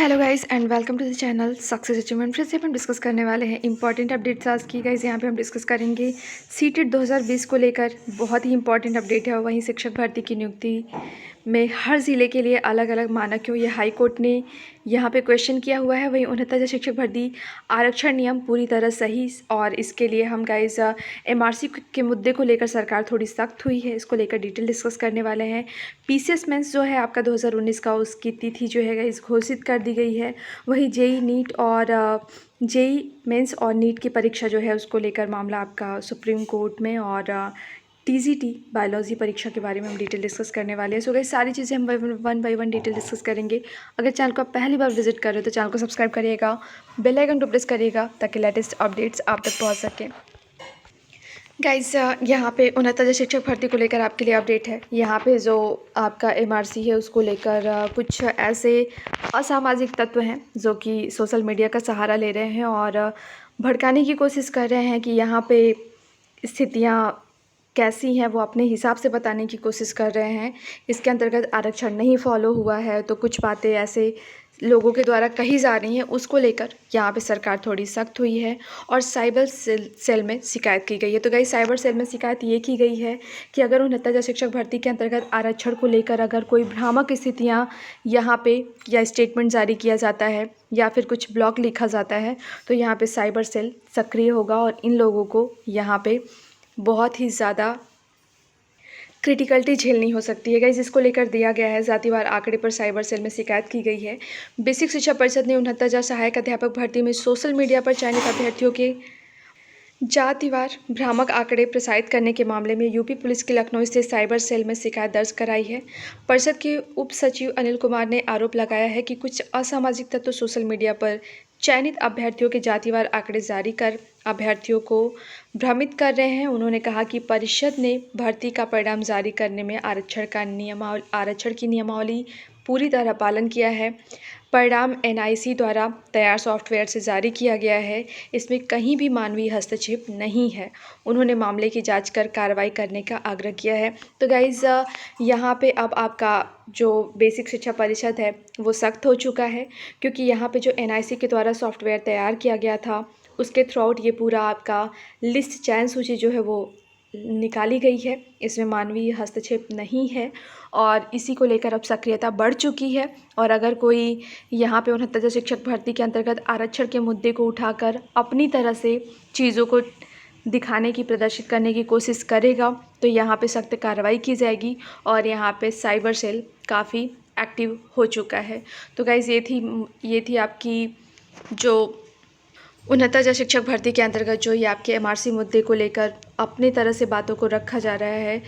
Hello guys and welcome to the channel success achievement. फिर से हम डिस्कस करने वाले हैं इंपॉर्टेंट अपडेट्स आज की। गाइस यहाँ पे हम डिस्कस करेंगे सीटेट 2020 को लेकर। बहुत ही इंपॉर्टेंट अपडेट है। वहीं शिक्षक भर्ती की नियुक्ति में हर ज़िले के लिए अलग अलग मानकों ये हाई कोर्ट ने यहाँ पे क्वेश्चन किया हुआ है। वहीं 69 शिक्षक भर्ती आरक्षण नियम पूरी तरह सही, और इसके लिए हम गाइस एमआरसी के मुद्दे को लेकर सरकार थोड़ी सख्त हुई है, इसको लेकर डिटेल डिस्कस करने वाले हैं। पीसीएस मेंस जो है आपका 2019 का, उसकी तिथि जो है गाइस घोषित कर दी गई है। वही जेई नीट और जेई मेंस और नीट की परीक्षा जो है उसको लेकर मामला आपका सुप्रीम कोर्ट में, और टीजीटी बायोलॉजी परीक्षा के बारे में हम डिटेल डिस्कस करने वाले हैं। सो गाइस सारी चीज़ें हम one by one detail discuss करेंगे। अगर चैनल को आप पहली बार विजिट कर रहे हो तो चैनल को सब्सक्राइब करिएगा, बेल आइकन को प्रेस करिएगा ताकि लेटेस्ट अपडेट्स आप तक पहुँच सकें। गाइस यहाँ पे 69 शिक्षक भर्ती को लेकर आपके लिए अपडेट है। यहाँ पे जो आपका एमआरसी है उसको लेकर कुछ ऐसे असामाजिक तत्व हैं जो कि सोशल मीडिया का सहारा ले रहे हैं और भड़काने की कोशिश कर रहे हैं कि यहाँ पे स्थितियाँ कैसी हैं वो अपने हिसाब से बताने की कोशिश कर रहे हैं। इसके अंतर्गत आरक्षण नहीं फॉलो हुआ है तो कुछ बातें ऐसे लोगों के द्वारा कही जा रही हैं, उसको लेकर यहाँ पे सरकार थोड़ी सख्त हुई है और साइबर सेल में शिकायत की गई है। तो गाइस साइबर सेल में शिकायत ये की गई है कि अगर 69 शिक्षक भर्ती के अंतर्गत आरक्षण को लेकर अगर कोई भ्रामक स्थितियाँ यहाँ पे या स्टेटमेंट जारी किया जाता है या फिर कुछ ब्लॉग लिखा जाता है तो यहाँ पे साइबर सेल सक्रिय होगा और इन लोगों को यहाँ पे बहुत ही ज़्यादा क्रिटिकलिटी झेलनी हो सकती है। गाइस इसको लेकर दिया गया है जातिवार आंकड़े पर साइबर सेल में शिकायत की गई है। बेसिक शिक्षा परिषद ने 69,000 सहायक अध्यापक भर्ती में सोशल मीडिया पर चयनित अभ्यर्थियों के जातिवार भ्रामक आंकड़े प्रसारित करने के मामले में यूपी पुलिस की लखनऊ स्थित साइबर सेल में शिकायत दर्ज कराई है। परिषद के उप सचिव अनिल कुमार ने आरोप लगाया है कि कुछ असामाजिक तत्व सोशल मीडिया पर चयनित अभ्यर्थियों के जातिवार आंकड़े जारी कर अभ्यर्थियों को भ्रमित कर रहे हैं। उन्होंने कहा कि परिषद ने भर्ती का परिणाम जारी करने में आरक्षण की नियमावली पूरी तरह पालन किया है। परिणाम एनआईसी द्वारा तैयार सॉफ्टवेयर से जारी किया गया है, इसमें कहीं भी मानवीय हस्तक्षेप नहीं है। उन्होंने मामले की जांच कर कार्रवाई करने का आग्रह किया है। तो गाइज़ यहाँ पे अब आपका जो बेसिक शिक्षा परिषद है वो सख्त हो चुका है, क्योंकि यहाँ पे जो एनआईसी के द्वारा सॉफ्टवेयर तैयार किया गया था उसके थ्रू आउट ये पूरा आपका लिस्ट चयन सूची जो है वो निकाली गई है। इसमें मानवीय हस्तक्षेप नहीं है और इसी को लेकर अब सक्रियता बढ़ चुकी है। और अगर कोई यहाँ पे 69 शिक्षक भर्ती के अंतर्गत आरक्षण के मुद्दे को उठाकर अपनी तरह से चीज़ों को दिखाने की, प्रदर्शित करने की कोशिश करेगा तो यहाँ पे सख्त कार्रवाई की जाएगी और यहाँ पे साइबर सेल काफ़ी एक्टिव हो चुका है। तो गाइज़ ये थी आपकी जो 69 शिक्षक भर्ती के अंतर्गत जो ये आपके एमआरसी मुद्दे को लेकर अपनी तरह से बातों को रखा जा रहा है,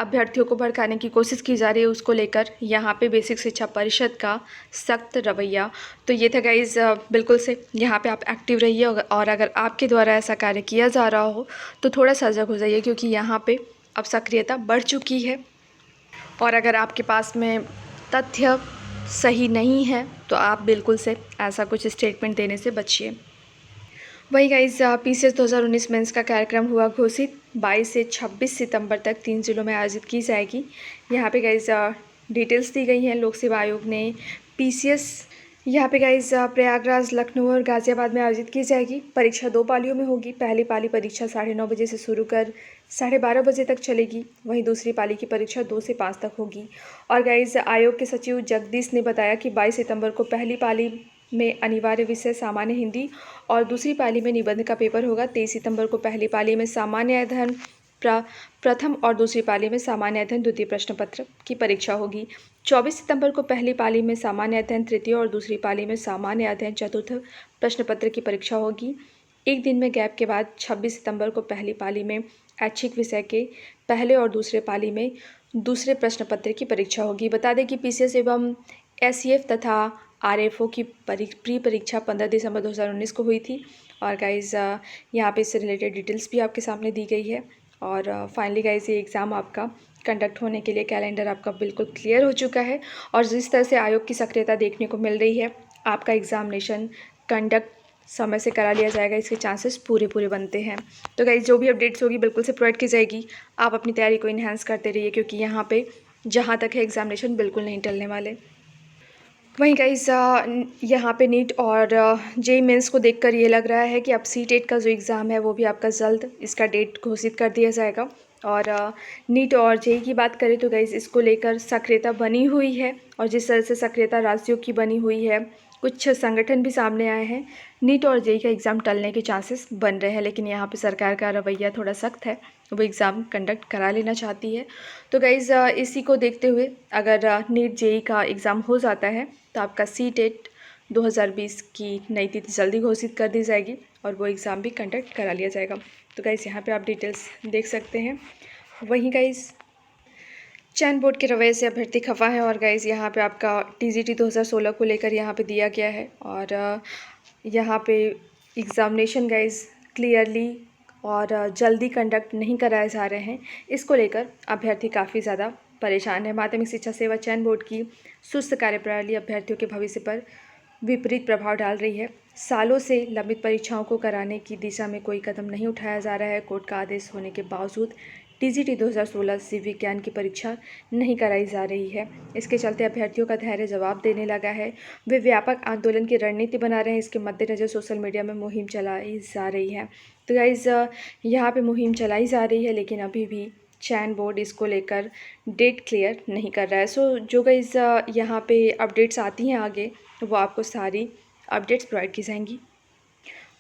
अभ्यर्थियों को भड़काने की कोशिश की जा रही है, उसको लेकर यहाँ पे बेसिक शिक्षा परिषद का सख्त रवैया। तो ये था गाइज़, बिल्कुल से यहाँ पे आप एक्टिव रहिए और अगर आपके द्वारा ऐसा कार्य किया जा रहा हो तो थोड़ा सजग हो जाइए, क्योंकि यहाँ पे अब सक्रियता बढ़ चुकी है। और अगर आपके पास में तथ्य सही नहीं है तो आप बिल्कुल से ऐसा कुछ स्टेटमेंट देने से बचिए। वही गाइज पीसीएस 2019 मेंस का कार्यक्रम हुआ घोषित। 22 से 26 सितंबर तक 3 जिलों में आयोजित की जाएगी। यहाँ पे गाइज डिटेल्स दी गई हैं। लोक सेवा आयोग ने पीसीएस यहाँ पे गाइज प्रयागराज, लखनऊ और गाज़ियाबाद में आयोजित की जाएगी। परीक्षा 2 पालियों में होगी। पहली पाली परीक्षा 9:30 बजे से शुरू कर 12:30 बजे तक चलेगी। वहीं दूसरी पाली की परीक्षा 2 से 5 तक होगी। और गाइज आयोग के सचिव जगदीश ने बताया कि 22 सितंबर को पहली पाली में अनिवार्य विषय सामान्य हिंदी और दूसरी पाली में निबंध का पेपर होगा। 23 सितंबर को पहली पाली में सामान्य अध्ययन प्रथम और दूसरी पाली में सामान्य अध्ययन द्वितीय प्रश्न पत्र की परीक्षा होगी। 24 सितंबर को पहली पाली में सामान्य अध्ययन तृतीय और दूसरी पाली में सामान्य अध्ययन चतुर्थ प्रश्न पत्र की परीक्षा होगी। एक दिन में गैप के बाद 26 सितंबर को पहली पाली में ऐच्छिक विषय के पहले और दूसरे पाली में दूसरे प्रश्न पत्र की परीक्षा होगी। बता दें कि पीसीएस एवं एसईएफ तथा आरएफओ की प्री परीक्षा 15 दिसंबर 2019 को हुई थी। और गाइज़ यहाँ पे इससे रिलेटेड डिटेल्स भी आपके सामने दी गई है। और फाइनली गाइज़ ये एग्ज़ाम आपका कंडक्ट होने के लिए कैलेंडर आपका बिल्कुल क्लियर हो चुका है। और जिस तरह से आयोग की सक्रियता देखने को मिल रही है, आपका एग्ज़ामिनेशन कंडक्ट समय से करा लिया जाएगा, इसके चांसेस पूरे बनते हैं। तो गाइज़ जो भी अपडेट्स होगी बिल्कुल से प्रोवाइड की जाएगी। आप अपनी तैयारी को इन्हेंस करते रहिए, क्योंकि यहाँ पे जहाँ तक है एग्ज़ामिनेशन बिल्कुल नहीं टलने वाले। वहीं गाइस यहाँ पे नीट और जेई मेंस को देखकर ये लग रहा है कि अब सीटेट का जो एग्ज़ाम है वो भी आपका जल्द इसका डेट घोषित कर दिया जाएगा। और नीट और जेई की बात करें तो गाइस इसको लेकर सक्रियता बनी हुई है, और जिस तरह से सक्रियता राज्यों की बनी हुई है, कुछ संगठन भी सामने आए हैं। नीट और जेई का एग्ज़ाम टलने के चांसेस बन रहे हैं, लेकिन यहाँ पे सरकार का रवैया थोड़ा सख्त है, वो एग्ज़ाम कंडक्ट करा लेना चाहती है। तो गाइज़ इसी को देखते हुए अगर नीट जेई का एग्ज़ाम हो जाता है तो आपका सीटेट 2020 की नई तिथि जल्दी घोषित कर दी जाएगी और वो एग्ज़ाम भी कंडक्ट करा लिया जाएगा। तो गाइज़ यहाँ पे आप डिटेल्स देख सकते हैं। वहीं गाइज़ चयन बोर्ड के रवैये से अभ्यर्थी खफा है, और गाइज़ यहाँ पे आपका टीजीटी 2016 को लेकर यहाँ पे दिया गया है, और यहाँ पे एग्ज़ामिनेशन गाइज़ क्लियरली और जल्दी कंडक्ट नहीं कराए जा रहे हैं। इसको लेकर अभ्यर्थी काफ़ी ज़्यादा परेशान है। माध्यमिक शिक्षा सेवा चयन बोर्ड की सुस्त कार्यप्रणाली अभ्यर्थियों के भविष्य पर विपरीत प्रभाव डाल रही है। सालों से लंबित परीक्षाओं को कराने की दिशा में कोई कदम नहीं उठाया जा रहा है। कोर्ट का आदेश होने के बावजूद टीजीटी 2016 से विज्ञान की परीक्षा नहीं कराई जा रही है। इसके चलते अभ्यर्थियों का धैर्य जवाब देने लगा है। वे व्यापक आंदोलन की रणनीति बना रहे हैं। इसके मद्देनज़र सोशल मीडिया में मुहिम चलाई जा रही है। तो गाइज़ यहाँ पे मुहिम चलाई जा रही है, लेकिन अभी भी चयन बोर्ड इसको लेकर डेट क्लियर नहीं कर रहा है। सो जो गाइज़ यहाँ पे अपडेट्स आती हैं आगे, वो आपको सारी अपडेट्स प्रोवाइड की जाएंगी।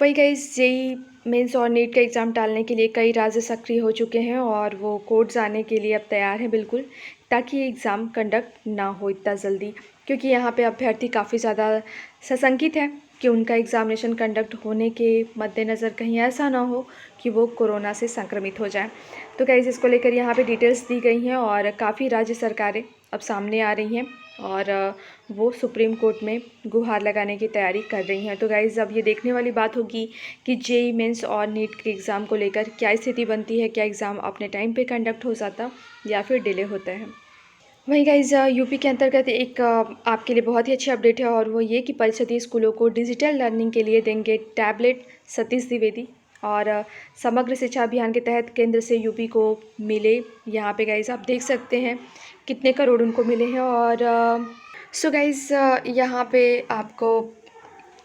वही गाइस जेई मेंस और नीट का एग्ज़ाम टालने के लिए कई राज्य सक्रिय हो चुके हैं, और वो कोर्ट जाने के लिए अब तैयार हैं बिल्कुल, ताकि ये एग्ज़ाम कंडक्ट ना हो इतना जल्दी, क्योंकि यहाँ पे अभ्यर्थी काफ़ी ज़्यादा सशंकित है कि उनका एग्ज़ामिनेशन कंडक्ट होने के मद्देनज़र कहीं ऐसा ना हो कि वो कोरोना से संक्रमित हो जाए। तो गाइस इसको लेकर यहाँ पे डिटेल्स दी गई हैं, और काफ़ी राज्य सरकारें अब सामने आ रही हैं, और वो सुप्रीम कोर्ट में गुहार लगाने की तैयारी कर रही हैं। तो गाइज़ अब ये देखने वाली बात होगी कि जेई मेंस और नीट के एग्ज़ाम को लेकर क्या स्थिति बनती है, क्या एग्ज़ाम अपने टाइम पे कंडक्ट हो जाता या फिर डिले होता है। वहीं गाइज़ यूपी के अंतर्गत एक आपके लिए बहुत ही अच्छी अपडेट है, और वो ये कि परिषदीय स्कूलों को डिजिटल लर्निंग के लिए देंगे टैबलेट। सतीश द्विवेदी। और समग्र शिक्षा अभियान के तहत केंद्र से यूपी को मिले, यहाँ पे गाइज़ आप देख सकते हैं कितने करोड़ उनको मिले हैं। और सो गाइज़ यहाँ पे आपको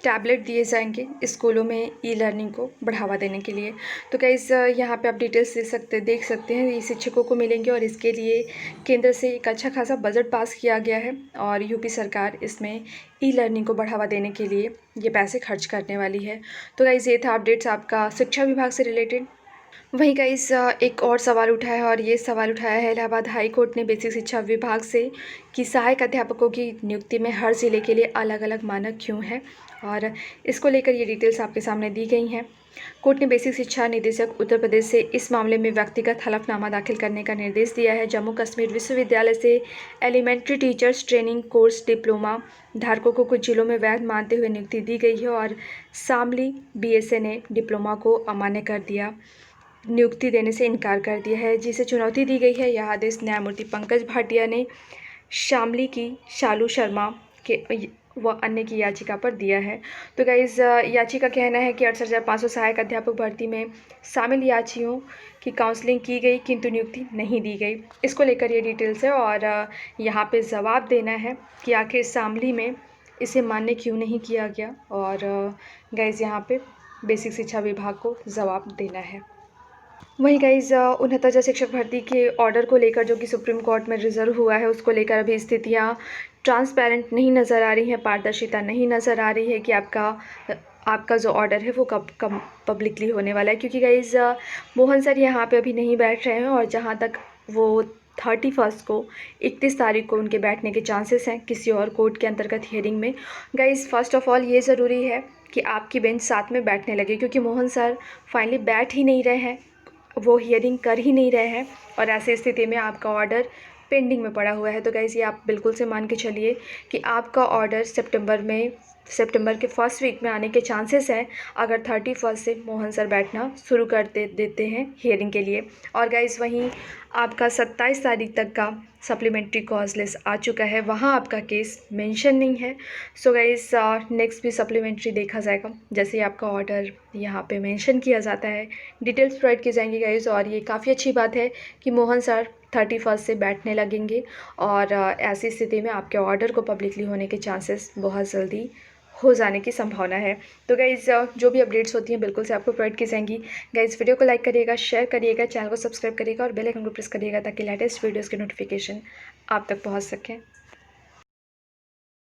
टैबलेट दिए जाएंगे स्कूलों में ई लर्निंग को बढ़ावा देने के लिए। तो गाइज़ यहाँ पे आप डिटेल्स देख सकते हैं, ये शिक्षकों को मिलेंगे, और इसके लिए केंद्र से एक अच्छा खासा बजट पास किया गया है, और यूपी सरकार इसमें ई लर्निंग को बढ़ावा देने के लिए ये पैसे खर्च करने वाली है। तो गाइज़ ये था अपडेट्स आपका शिक्षा विभाग से रिलेटेड। वहीं गाइस एक और सवाल उठा है, और ये सवाल उठाया है इलाहाबाद हाई कोर्ट ने बेसिक शिक्षा विभाग से कि सहायक अध्यापकों की नियुक्ति में हर ज़िले के लिए अलग अलग मानक क्यों है, और इसको लेकर ये डिटेल्स आपके सामने दी गई हैं। कोर्ट ने बेसिक शिक्षा निदेशक उत्तर प्रदेश से इस मामले में व्यक्तिगत हलफनामा दाखिल करने का निर्देश दिया है। जम्मू कश्मीर विश्वविद्यालय से elementary teachers training course diploma धारकों को कुछ जिलों में वैध मानते हुए नियुक्ति दी गई है, और शामली बीएसए ने डिप्लोमा को अमान्य कर दिया, नियुक्ति देने से इनकार कर दिया है, जिसे चुनौती दी गई है। यह आदेश न्यायमूर्ति पंकज भाटिया ने शामली की शालू शर्मा के व अन्य की याचिका पर दिया है। तो गाइज़ याचिका का कहना है कि 68,500 सहायक अध्यापक भर्ती में शामिल याचियों की काउंसलिंग की गई, किंतु नियुक्ति नहीं दी गई। इसको लेकर ये डिटेल्स है, और यहाँ पे जवाब देना है कि आखिर शामली में इसे मान्य क्यों नहीं किया गया, और गाइज़ यहाँ पे बेसिक शिक्षा विभाग को जवाब देना है। वहीं गाइज़ 69 शिक्षक भर्ती के ऑर्डर को लेकर जो कि सुप्रीम कोर्ट में रिजर्व हुआ है, उसको लेकर अभी स्थितियाँ ट्रांसपेरेंट नहीं नज़र आ रही हैं, पारदर्शिता नहीं नज़र आ रही है कि आपका जो ऑर्डर है वो कब पब्लिकली होने वाला है, क्योंकि गाइज़ मोहन सर यहाँ पे अभी नहीं बैठ रहे हैं, और जहाँ तक वो 31 को 31 तारीख को उनके बैठने के चांसेस हैं किसी और कोर्ट के अंतर्गत हियरिंग में। गाइज़ फर्स्ट ऑफ ऑल ये ज़रूरी है कि आपकी बेंच साथ में बैठने लगे, क्योंकि मोहन सर फाइनली बैठ ही नहीं रहे हैं, वो हियरिंग कर ही नहीं रहे हैं, और ऐसी स्थिति में आपका ऑर्डर पेंडिंग में पड़ा हुआ है। तो गाइज़ ये आप बिल्कुल से मान के चलिए कि आपका ऑर्डर सितंबर के फर्स्ट वीक में आने के चांसेस हैं, अगर 31 से मोहन सर बैठना शुरू कर देते हैं हियरिंग के लिए। और गाइज़ वहीं आपका 27 तारीख तक का सप्लीमेंट्री कॉज लिस्ट आ चुका है, वहाँ आपका केस मेंशन नहीं है। सो गाइज़ नेक्स्ट भी सप्लीमेंट्री देखा जाएगा, जैसे ही आपका ऑर्डर यहाँ पे मेंशन किया जाता है, डिटेल्स प्रोवाइड की जाएंगी गाइज़। और ये काफ़ी अच्छी बात है कि मोहन सर 31 से बैठने लगेंगे और ऐसी स्थिति में आपके ऑर्डर को पब्लिकली होने के चांसेस बहुत जल्दी हो जाने की संभावना है। तो गाइज़ जो भी अपडेट्स होती हैं बिल्कुल से आपको प्रोवाइड की जाएंगी। गाइज़ वीडियो को लाइक करिएगा, शेयर करिएगा, चैनल को सब्सक्राइब करिएगा और बेल आइकन को प्रेस करिएगा ताकि लेटेस्ट वीडियोज़ के नोटिफिकेशन आप तक पहुँच सकें।